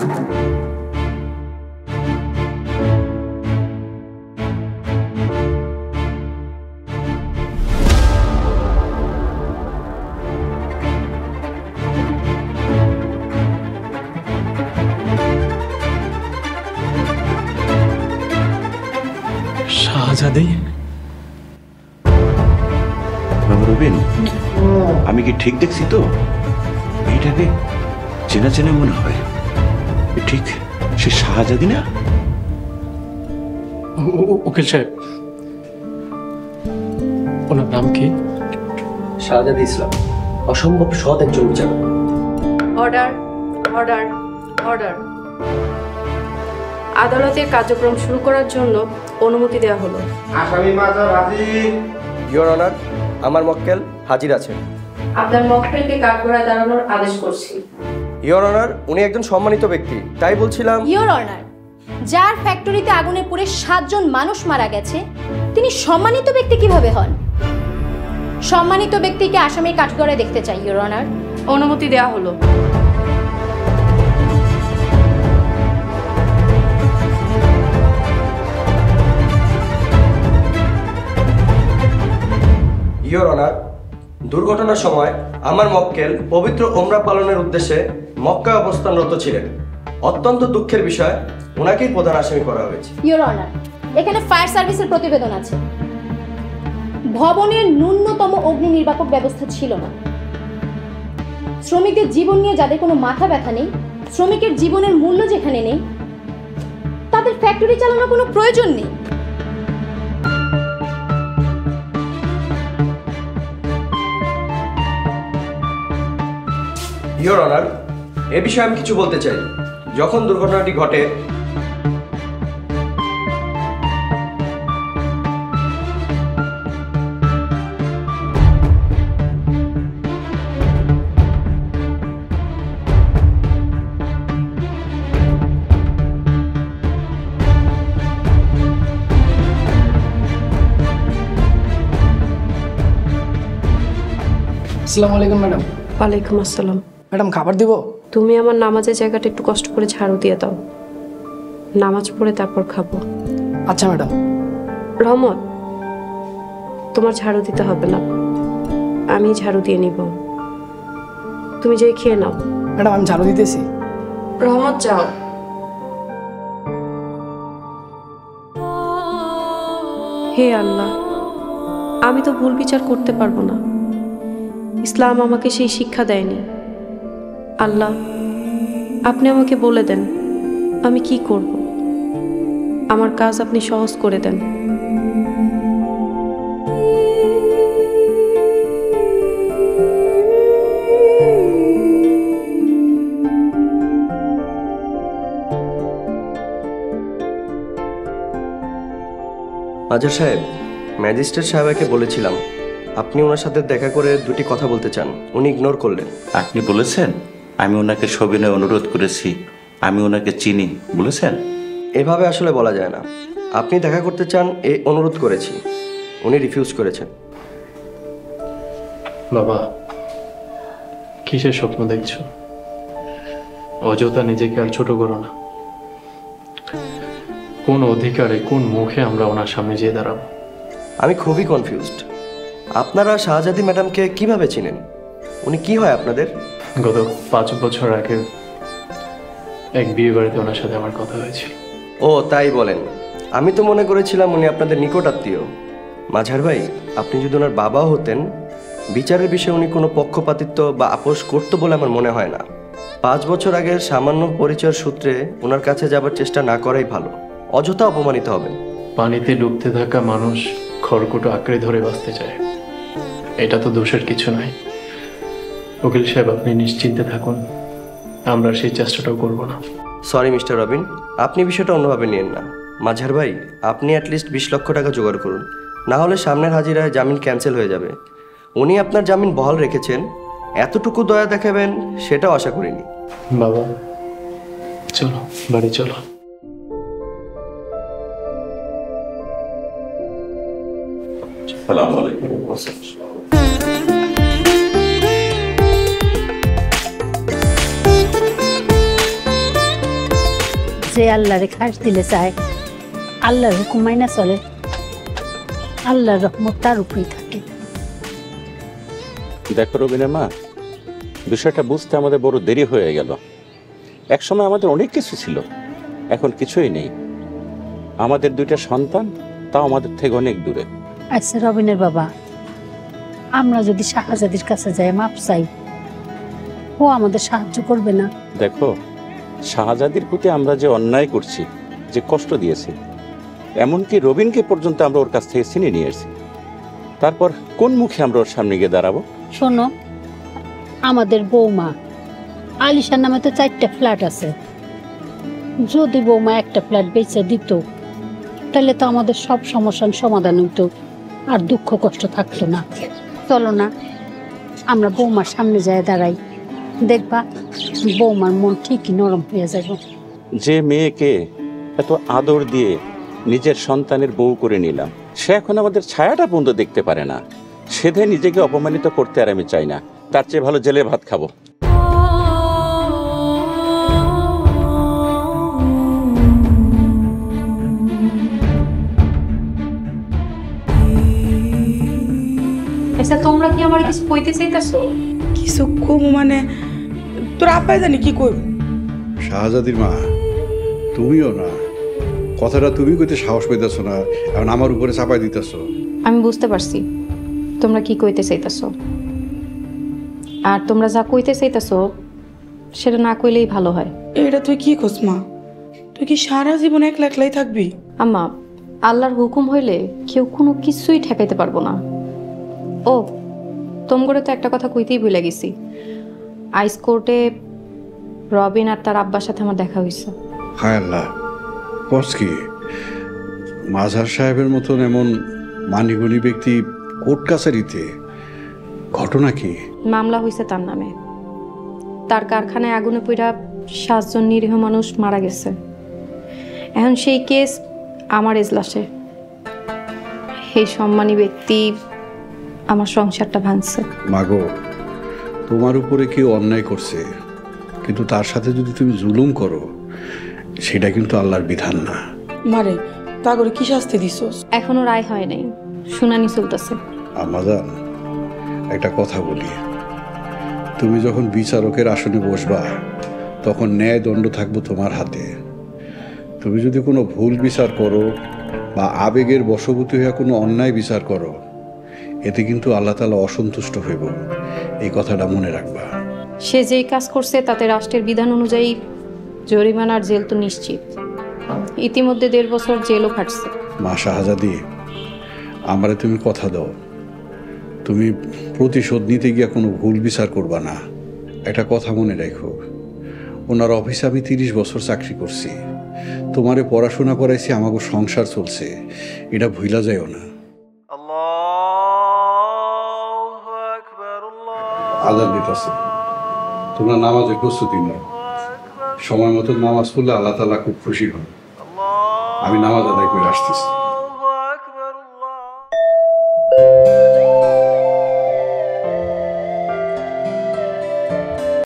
শাহজাদি, রবিন, আমি কি ঠিক দেখছি তো? মেয়েটাকে চেনা চেনা মনে হয়। ঠিক সে শাহজাদি না? উকিল সাহেব, ওনার নাম কি? শাহজাদি ইসলাম, অসম্ভব সৎ একজন বিচারক। Order, order, order. আদালতের কার্যক্রম শুরু করার জন্য অনুমতি দেওয়া হলো। আসামি মাজার হাজির। ইওর অনার, আমার মক্কেল হাজির আছেন। আপনার মক্কেলকে কাঠগড়ায় দাঁড়ানোর আদেশ করছি। ইওর অনার, উনি একজন সম্মানিত ব্যক্তি, তাই বলছিলাম। ইওর অনার, যার ফ্যাক্টরিতে আগুনে পুড়ে 7 জন মানুষ মারা গেছে, তিনি সম্মানিত ব্যক্তি কিভাবে হন? সম্মানিত ব্যক্তিকে আসামির কাঠগড়ায় দেখতে চাই, ইওর অনার। অনুমতি দেওয়া হলো। ইওর অনার, দুর্ঘটনার সময় আমার মক্কেল পবিত্র ওমরা পালনের উদ্দেশ্যে মক্কায় অবস্থানরত ছিলেন। অত্যন্ত দুঃখের বিষয়, ওনাকেই প্রধান আসামি করা হয়েছে। ইওর অনার, এখানে ফায়ার সার্ভিসের প্রতিবেদন আছে। ভবনের ন্যূনতম অগ্নি নির্বাপক ব্যবস্থা ছিল না। শ্রমিকদের জীবন নিয়ে যাদের কোনো মাথা ব্যথা নেই, শ্রমিকের জীবনের মূল্য যেখানে নেই, তাদের ফ্যাক্টরি চালানোর কোনো প্রয়োজন নেই। ইওর অনার, এ বিষয়ে আমি কিছু বলতে চাই। যখন দুর্ঘটনাটি ঘটে, আসসালামু আলাইকুম ম্যাডাম। ওয়ালাইকুম আসসালাম। ম্যাডাম, খাবার দিব? তুমি আমার নামাজের জায়গাটা একটু কষ্ট করে ঝাড়ু দিয়ে দাও। নামাজ পড়ে তারপর খাবো। আচ্ছা ম্যাডাম। রহমত, তোমার ঝাড়ু দিতে হবে না, আমি ঝাড়ু দিয়ে নিব। তুমি যেয়ে খেয়ে নাও। ম্যাডাম, আমি ঝাড়ু দিতেছি। রহমত, যাও। হে আল্লাহ, আমি তো ভুল বিচার করতে পারবো না। ইসলাম আমাকে সেই শিক্ষা দেয়নি। আল্লাহ, আপনি আমাকে বলে দেন আমি কি করব। আমার কাজ আপনি সহজ করে দেন। মাজার সাহেব, ম্যাজিস্ট্রেট সাহেবকে বলেছিলাম আপনি ওনার সাথে দেখা করে দুটি কথা বলতে চান, উনি ইগনোর করলেন। আপনি বলেছেন আমি ওনাকে সবিনয়ে অনুরোধ করেছি, আমি ওনাকে চিনি, বলেছেন? এভাবে আসলে বলা যায় না। আপনি দেখা করতে চান এই অনুরোধ করেছি, উনি রিফিউজ করেছেন। বাবা, কিসের স্বপ্ন দেখছো? অযথা নিজেকে আর ছোট করো না। কোন অধিকারে, কোন মুখে আমরা ওনার সামনে যেয়ে দাঁড়াবো? আমি খুবই কনফিউজড। আপনারা শাহজাদি ম্যাডামকে কিভাবে চিনেন? উনি কি হয় আপনাদের? গত 5 বছর আগে এক বিয়ে বাড়িতে ওনার সাথে আমার কথা হয়েছিল। ও তাই বলেন। আমি তো মনে করেছিলাম উনি আপনাদের নিকট আত্মীয়। মাঝার ভাই, আপনি যদি ওনার বাবাও হতেন, বিচারের বিষয়ে উনি কোনো পক্ষপাতিত্ব বা আপোষ করতো বলে আমার মনে হয় না। 5 বছর আগের সামান্য পরিচয়ের সূত্রে ওনার কাছে যাবার চেষ্টা না করাই ভালো, অযথা অপমানিত হবেন। পানিতে ডুবতে থাকা মানুষ খড়কুটো আঁকড়ে ধরে বাঁচতে চায়, এটা তো দোষের কিছু নাই। উকিল সাহেব, আপনি নিশ্চিন্তে থাকুন, আমরা সেই চেষ্টাটাও করব না। সরি মিস্টার রবিন, আপনি বিষয়টা অন্যভাবে নিয়েন না। মাঝার ভাই, আপনি অ্যাটলিস্ট 20 লক্ষ টাকা জোগাড় করুন, না হলে সামনের হাজিরায় জামিন ক্যান্সেল হয়ে যাবে। উনি আপনার জামিন বহাল রেখেছেন, এতটুকু দয়া দেখাবেন সেটাও আশা করিনি। বাবা, চলো বাড়ি চলো। আসসালামু আলাইকুম। যে আল্লাহরে খাস দিলে চায়, আল্লাহর হুকুম মাইনা চলে, আল্লাহর রহমত তার উপরেই থাকে। দেখো রবিনের মা, বিষয়টা বুঝতে আমাদের বড় দেরি হয়ে গেল। একসময় আমাদের অনেক কিছু ছিল, এখন কিছুই নেই। আমাদের দুইটা সন্তান, তাও আমাদের থেকে অনেক দূরে। আচ্ছা রবিনের বাবা, আমরা যদি শাহজাদির কাছে যাই মাপ চাই, ও আমাদের সাহায্য করবে না? দেখো, শাহজাদির প্রতি আমরা যে অন্যায় করছি, যে কষ্ট দিয়েছি, এমনকি রবিনকে পর্যন্ত আমরা ওর কাছ থেকে ছিনিয়ে নিয়ে এসেছি, তারপর কোন মুখে আমরা ওর সামনে গিয়ে দাঁড়াবো? শোনো, আমাদের বৌমা আলিশার নামে তো 4টা ফ্ল্যাট আছে। যদি বৌমা একটা ফ্ল্যাট বেচে দিত, তাহলে তো আমাদের সব সমস্যার সমাধান হইতো, আর দুঃখ কষ্ট থাকতো না। চলো না, আমরা বৌমার সামনে যায় দাঁড়াই, দেখবা বৌমার মন ঠিকই নরম হয়ে যাবে। যে মেয়েকে এত আদর দিয়ে নিজের সন্তানের বউ করে নিলাম, সে এখন আমাদের ছায়াটা পর্যন্ত দেখতে পারে না। সেধে নিজেকে অপমানিত করতে আর আমি চাই না। তার চেয়ে ভালো জেলে ভাত খাবো। আচ্ছা, তোমরা কি আমার কিছু কইতে চাইতেছো? কিছু কম মানে তোর আব্বাই জানি কি কই। শাহজাদির মা, তুমিও না, কথাটা তুমি কইতে সাহস পাইতেছ না, এখন আমার উপরে চাপাই দিতেছ। আমি বুঝতে পারছি তোমরা কি কইতে চাইতেছো, আর তোমরা যা কইতে চাইতেছো সেটা না কইলেই ভালো হয়। এটা তুই কি কস মা? তুই কি সারা জীবন একলা একলাই থাকবি? আম্মা, আল্লাহর হুকুম হইলে কেউ কোনো কিছুই ঠেকাইতে পারবো না। ও তোমগরে তো একটা কথা কইতেই ভুলে গেছি, আইস কোর্টে রবিন আর তার আব্বার সাথে আমার দেখা হয়েছে। হায় আল্লাহ, কস কি? মাঝার সাহেবের মতন এমন মানিগুণী ব্যক্তি কোর্ট কাছারিতে, ঘটনা কি? মামলা হয়েছে তার নামে। তার কারখানায় আগুনে পুড়া 7 জন নিরীহ মানুষ মারা গেছে। এখন সেই কেস আমার এজলাসে। এই সম্মানী ব্যক্তি আমার সংসারটা ভাঙছে। মাগো, তোমার উপরে কেউ অন্যায় করছে, কিন্তু তার সাথে যদি তুমি জুলুম করো, সেটা কিন্তু আল্লাহর বিধান না। মারে তা করে কি শাস্তি দিছস? এখনো রায় হয় নাই, শুনানি চলতেছে। আমাজান, একটা কথা বলি, তুমি যখন বিচারকের আসনে বসবা, তখন ন্যায় দণ্ড থাকবো তোমার হাতে। তুমি যদি কোনো ভুল বিচার করো বা আবেগের বশবর্তী হয়ে কোনো অন্যায় বিচার করো, এতে কিন্তু আল্লাহ তাআলা অসন্তুষ্ট হইব। এই কথাটা মনে রাখবা। সে যেই কাজ করছে তাতে রাষ্ট্রের বিধান অনুযায়ী জরিমানার জেল তো নিশ্চিত। ইতিমধ্যে 1.5 বছর জেলও খাটছে। মা শাহজাদি, আমারে তুমি কথা দাও, তুমি প্রতিশোধ নিতে গিয়া কোনো ভুল বিচার করবা না। একটা কথা মনে রাখো, ওনার অফিসে আমি 30 বছর চাকরি করছি, তোমারে পড়াশোনা করাইছি, আমাকে সংসার চলছে, এটা ভুলা যায়ও না। আজান দিতেছে, তোমরা নামাজের প্রস্তুতি নাও। সময় মতো নামাজ পড়লে আল্লাহ তাআলা খুব খুশি হন। আমি নামাজ আদায় করে আসতেছি।